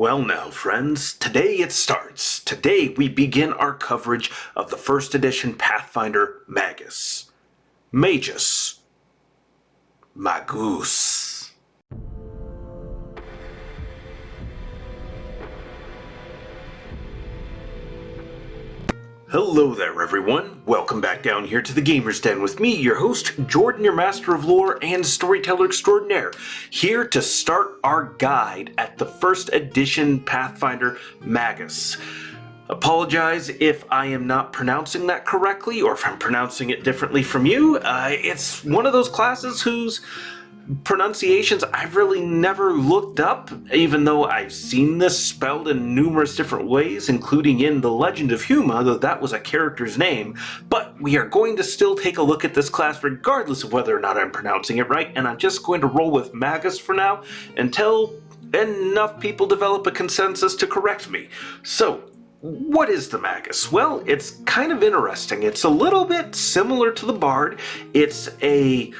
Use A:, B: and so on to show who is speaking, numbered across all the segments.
A: Well now, friends, today it starts. Today we begin our coverage of the first edition Pathfinder Magus. Magus. Magus. Hello there, everyone. Welcome back down here to the Gamer's Den with me, your host, Jordan, your master of lore and storyteller extraordinaire, here to start our guide at the first edition Pathfinder Magus. Apologize if I am not pronouncing that correctly, or if I'm pronouncing it differently from you. It's one of those classes whose pronunciations I've really never looked up, even though I've seen this spelled in numerous different ways, including in The Legend of Huma, though that was a character's name. But we are going to still take a look at this class regardless of whether or not I'm pronouncing it right, and I'm just going to roll with Magus for now until enough people develop a consensus to correct me. So, what is the Magus? Well, it's kind of interesting. It's a little bit similar to the Bard. It's a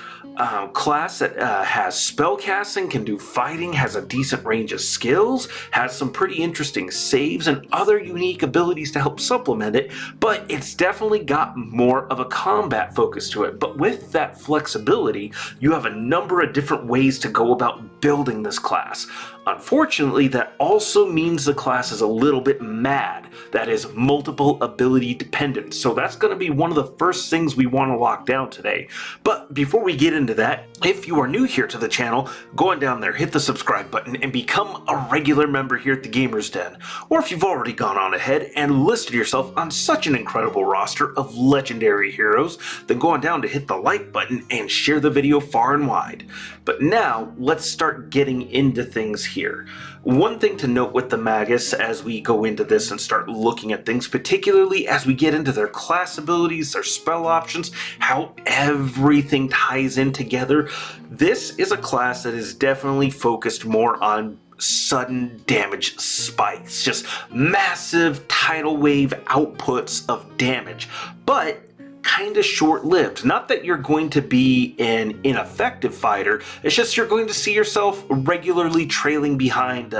A: class that has spellcasting, can do fighting, has a decent range of skills, has some pretty interesting saves and other unique abilities to help supplement it, but it's definitely got more of a combat focus to it. But with that flexibility, you have a number of different ways to go about building this class. Unfortunately, that also means the class is a little bit mad. That is multiple ability dependent. So that's going to be one of the first things we want to lock down today. But before we get into that, if you are new here to the channel, go on down there, hit the subscribe button, and become a regular member here at the Gamer's Den. Or if you've already gone on ahead and listed yourself on such an incredible roster of legendary heroes, then go on down to hit the like button and share the video far and wide. But now, let's start getting into things here. One thing to note with the Magus as we go into this and start looking at things, particularly as we get into their class abilities, their spell options, how everything ties in together, this is a class that is definitely focused more on sudden damage spikes, just massive tidal wave outputs of damage, but kind of short-lived. Not that you're going to be an ineffective fighter, it's just you're going to see yourself regularly trailing behind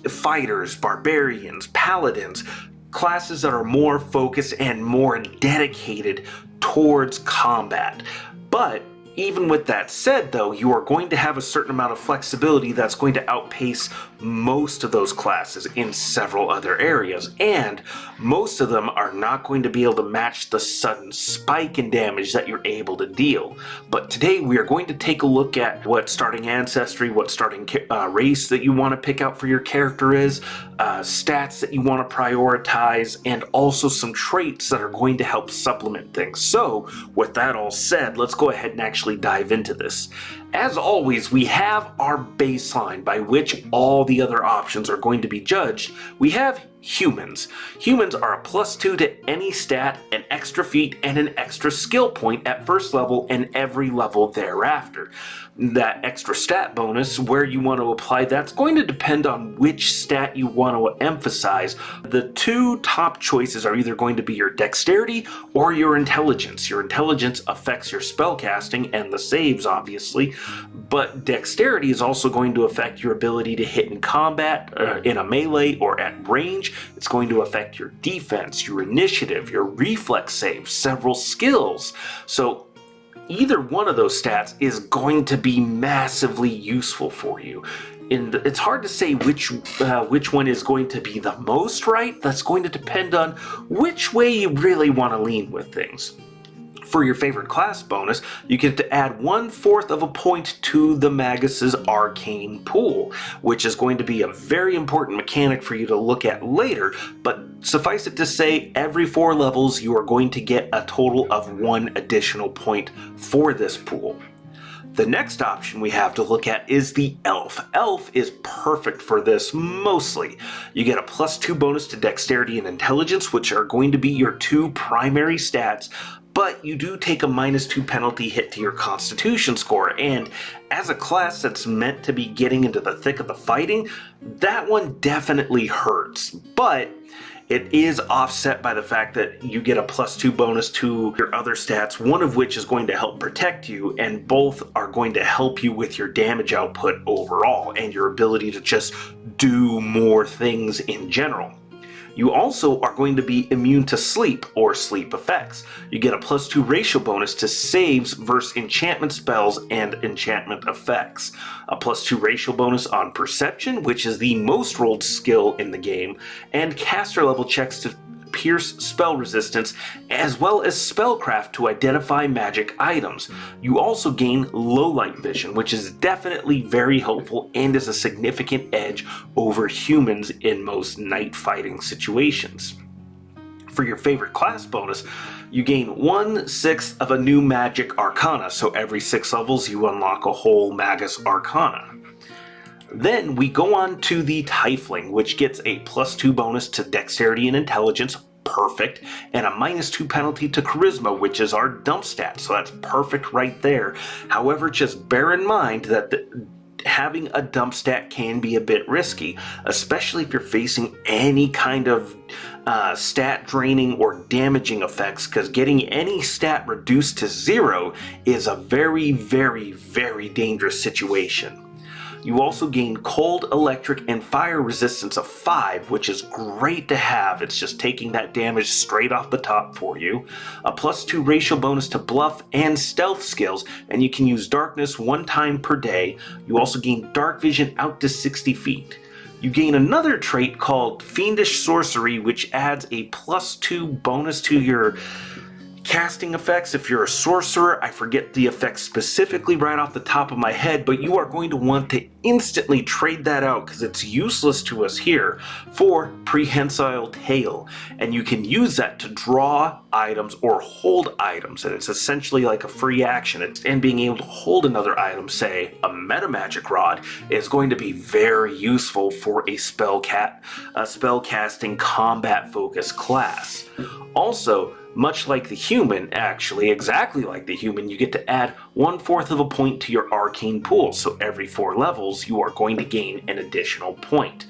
A: fighters, barbarians, paladins, classes that are more focused and more dedicated towards combat. But even with that said, though, you are going to have a certain amount of flexibility that's going to outpace most of those classes in several other areas, and most of them are not going to be able to match the sudden spike in damage that you're able to deal. But today we are going to take a look at what starting ancestry, what starting race that you want to pick out for your character is, stats that you want to prioritize, and also some traits that are going to help supplement things. So with that all said, let's go ahead and actually dive into this. As always, we have our baseline by which all the other options are going to be judged. We have humans. Humans are a +2 to any stat, an extra feat, and an extra skill point at first level and every level thereafter. That extra stat bonus, where you want to apply that's going to depend on which stat you want to emphasize. The two top choices are either going to be your dexterity or your intelligence. Your intelligence affects your spellcasting and the saves, obviously, but dexterity is also going to affect your ability to hit in combat, in a melee, or at range. It's going to affect your defense, your initiative, your reflex saves, several skills. So either one of those stats is going to be massively useful for you. And it's hard to say which one is going to be the most right. That's going to depend on which way you really want to lean with things. For your favorite class bonus, you get to add 1/4 of a point to the Magus's arcane pool, which is going to be a very important mechanic for you to look at later, but suffice it to say, every 4 levels you are going to get a total of 1 additional point for this pool. The next option we have to look at is the Elf. Elf is perfect for this mostly. You get a +2 bonus to dexterity and intelligence, which are going to be your 2 primary stats, but you do take a -2 penalty hit to your constitution score, and as a class that's meant to be getting into the thick of the fighting, that one definitely hurts. But it is offset by the fact that you get a +2 bonus to your other stats, one of which is going to help protect you, and both are going to help you with your damage output overall and your ability to just do more things in general. You also are going to be immune to sleep or sleep effects. You get a +2 ratio bonus to saves versus enchantment spells and enchantment effects. A +2 ratio bonus on perception, which is the most rolled skill in the game, and caster level checks to pierce spell resistance, as well as spellcraft to identify magic items. You also gain low light vision, which is definitely very helpful and is a significant edge over humans in most night fighting situations. For your favorite class bonus, you gain 1/6 of a new magic arcana, so every 6 levels you unlock a whole Magus arcana. Then we go on to the Tiefling, which gets a +2 bonus to Dexterity and Intelligence, perfect, and a -2 penalty to Charisma, which is our dump stat, so that's perfect right there. However, just bear in mind that having a dump stat can be a bit risky, especially if you're facing any kind of stat draining or damaging effects, because getting any stat reduced to 0 is a very, very, very dangerous situation. You also gain cold, electric, and fire resistance of 5, which is great to have. It's just taking that damage straight off the top for you. A +2 ratio bonus to bluff and stealth skills, and you can use darkness 1 time per day. You also gain dark vision out to 60 feet. You gain another trait called Fiendish Sorcery, which adds a +2 bonus to your casting effects. If you're a sorcerer, I forget the effects specifically right off the top of my head, but you are going to want to instantly trade that out because it's useless to us here for Prehensile Tail, and you can use that to draw items or hold items, and it's essentially like a free action. And being able to hold another item, say a meta magic rod, is going to be very useful for a spellcasting combat focused class. Also, much like the human, actually, exactly like the human, you get to add 1/4 of a point to your arcane pool. So every 4 levels, you are going to gain an additional point.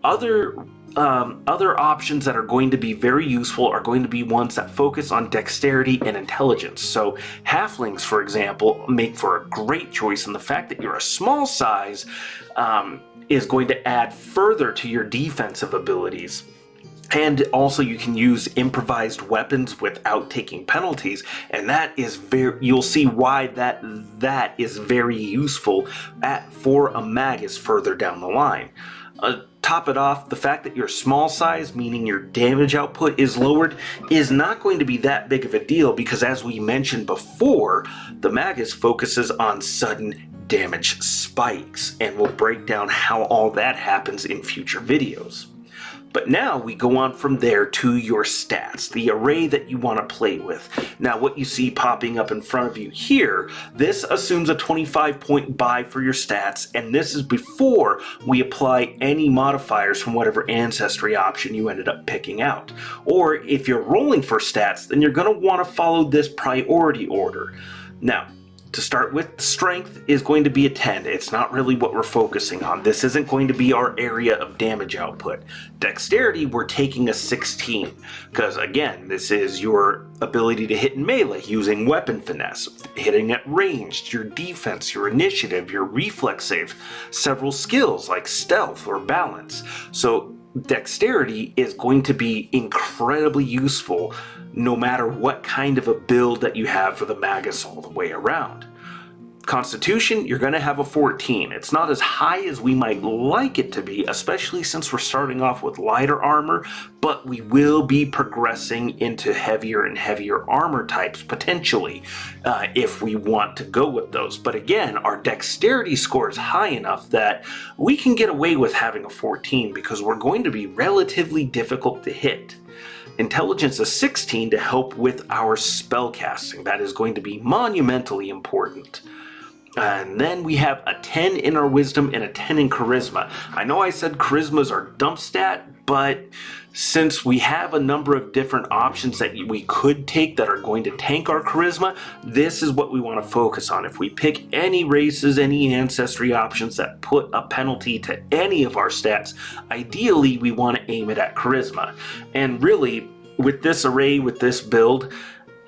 A: Other options that are going to be very useful are going to be ones that focus on dexterity and intelligence. So halflings, for example, make for a great choice, and the fact that you're a small size is going to add further to your defensive abilities. And also you can use improvised weapons without taking penalties, and that is you'll see why that is very useful for a Magus further down the line. Top it off, the fact that you're small size, meaning your damage output is lowered, is not going to be that big of a deal because, as we mentioned before, the Magus focuses on sudden damage spikes, and we'll break down how all that happens in future videos. But now we go on from there to your stats, the array that you want to play with. Now what you see popping up in front of you here, this assumes a 25-point buy for your stats, and this is before we apply any modifiers from whatever Ancestry option you ended up picking out. Or if you're rolling for stats, then you're going to want to follow this priority order. Now, to start with, strength is going to be a 10. It's not really what we're focusing on. This isn't going to be our area of damage output. Dexterity, we're taking a 16, because again, this is your ability to hit in melee using weapon finesse, hitting at ranged, your defense, your initiative, your reflex save, several skills like stealth or balance. So dexterity is going to be incredibly useful no matter what kind of a build that you have for the Magus all the way around. Constitution, you're going to have a 14. It's not as high as we might like it to be, especially since we're starting off with lighter armor, but we will be progressing into heavier and heavier armor types, potentially, if we want to go with those. But again, our dexterity score is high enough that we can get away with having a 14 because we're going to be relatively difficult to hit. Intelligence is 16 to help with our spell casting. That is going to be monumentally important. And then we have a 10 in our wisdom and a 10 in charisma. I know I said charisma's our dump stat, but since we have a number of different options that we could take that are going to tank our charisma, this is what we want to focus on. If we pick any races, any ancestry options that put a penalty to any of our stats, ideally we want to aim it at charisma. And really, with this array, with this build,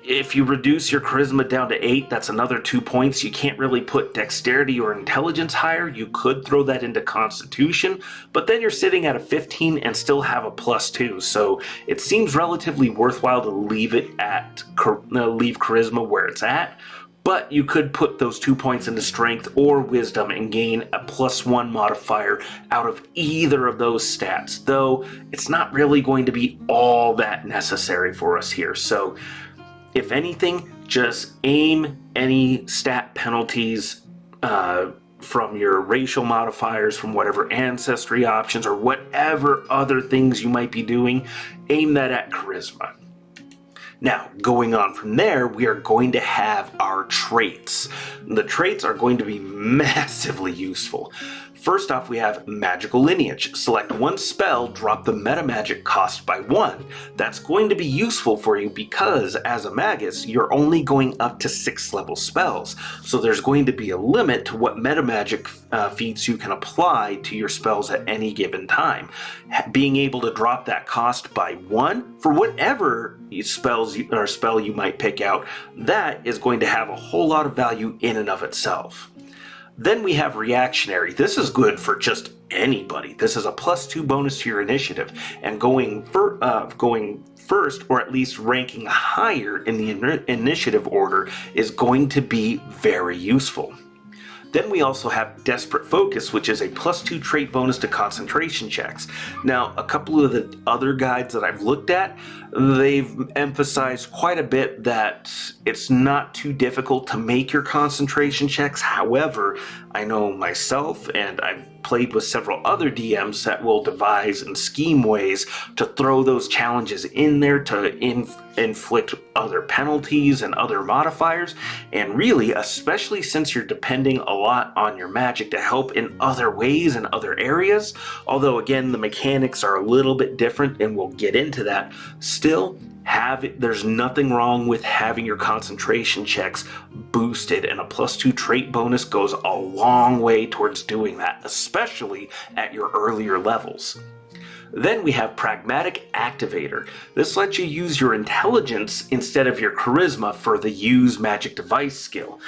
A: if you reduce your charisma down to 8, that's another 2 points. You can't really put dexterity or intelligence higher. You could throw that into constitution, but then you're sitting at a 15 and still have a +2. So it seems relatively worthwhile to leave it at leave charisma where it's at. But you could put those 2 points into strength or wisdom and gain a +1 modifier out of either of those stats, though it's not really going to be all that necessary for us here. So if anything, just aim any stat penalties from your racial modifiers, from whatever ancestry options or whatever other things you might be doing, aim that at charisma. Now, going on from there, we are going to have our traits. The traits are going to be massively useful. First off, we have Magical Lineage. Select one spell, drop the meta magic cost by 1. That's going to be useful for you because, as a Magus, you're only going up to 6th level spells. So there's going to be a limit to what meta magic feats you can apply to your spells at any given time. Being able to drop that cost by 1 for whatever spell you might pick out, that is going to have a whole lot of value in and of itself. Then we have Reactionary. This is good for just anybody. This is a +2 bonus to your initiative, and going first, or at least ranking higher in the initiative order, is going to be very useful. Then we also have Desperate Focus, which is a +2 trait bonus to concentration checks. Now, a couple of the other guides that I've looked at, they've emphasized quite a bit that it's not too difficult to make your concentration checks. However, I know myself, and I've played with several other DMs that will devise and scheme ways to throw those challenges in there to inflict other penalties and other modifiers. And really, especially since you're depending a lot on your magic to help in other ways and other areas, although again the mechanics are a little bit different and we'll get into that, still there's nothing wrong with having your concentration checks boosted, and a +2 trait bonus goes a long way towards doing that, especially at your earlier levels. Then we have Pragmatic Activator. This lets you use your intelligence instead of your charisma for the Use Magic Device skill.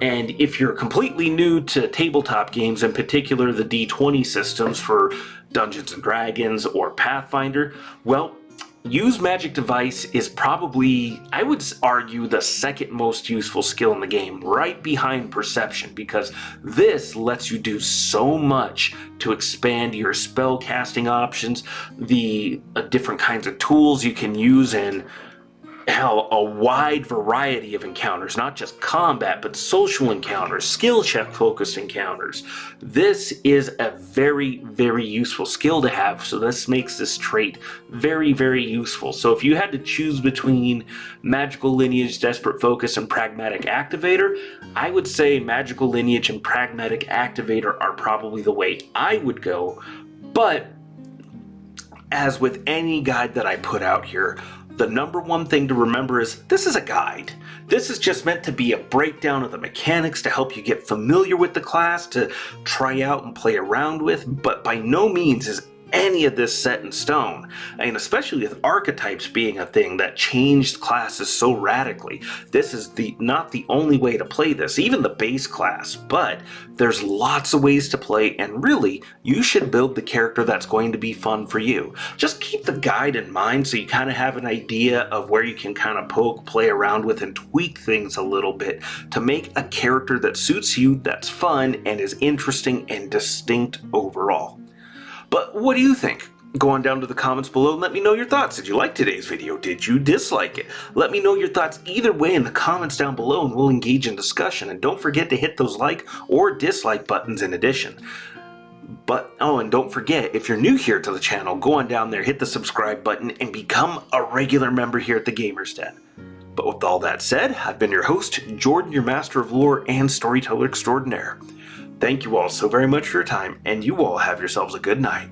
A: And if you're completely new to tabletop games, in particular the D20 systems for Dungeons & Dragons or Pathfinder, well, Use Magic Device is probably, I would argue, the second most useful skill in the game, right behind Perception, because this lets you do so much to expand your spell casting options, the different kinds of tools you can use in a wide variety of encounters, not just combat, but social encounters, skill check focused encounters. This is a very, very useful skill to have, so this makes this trait very, very useful. So if you had to choose between Magical Lineage, Desperate Focus, and Pragmatic Activator, I would say Magical Lineage and Pragmatic Activator are probably the way I would go. But as with any guide that I put out here, the number one thing to remember is this is a guide. This is just meant to be a breakdown of the mechanics to help you get familiar with the class, to try out and play around with, but by no means is any of this set in stone. And especially with archetypes being a thing that changed classes so radically, this is not the only way to play this, even the base class, but there's lots of ways to play, and really, you should build the character that's going to be fun for you. Just keep the guide in mind so you kind of have an idea of where you can kind of poke, play around with, and tweak things a little bit to make a character that suits you, that's fun, and is interesting and distinct overall. But what do you think? Go on down to the comments below and let me know your thoughts. Did you like today's video? Did you dislike it? Let me know your thoughts either way in the comments down below, and we'll engage in discussion. And don't forget to hit those like or dislike buttons in addition. And don't forget, if you're new here to the channel, go on down there, hit the subscribe button, and become a regular member here at the Gamers Den. But with all that said, I've been your host, Jordan, your Master of Lore and Storyteller Extraordinaire. Thank you all so very much for your time, and you all have yourselves a good night.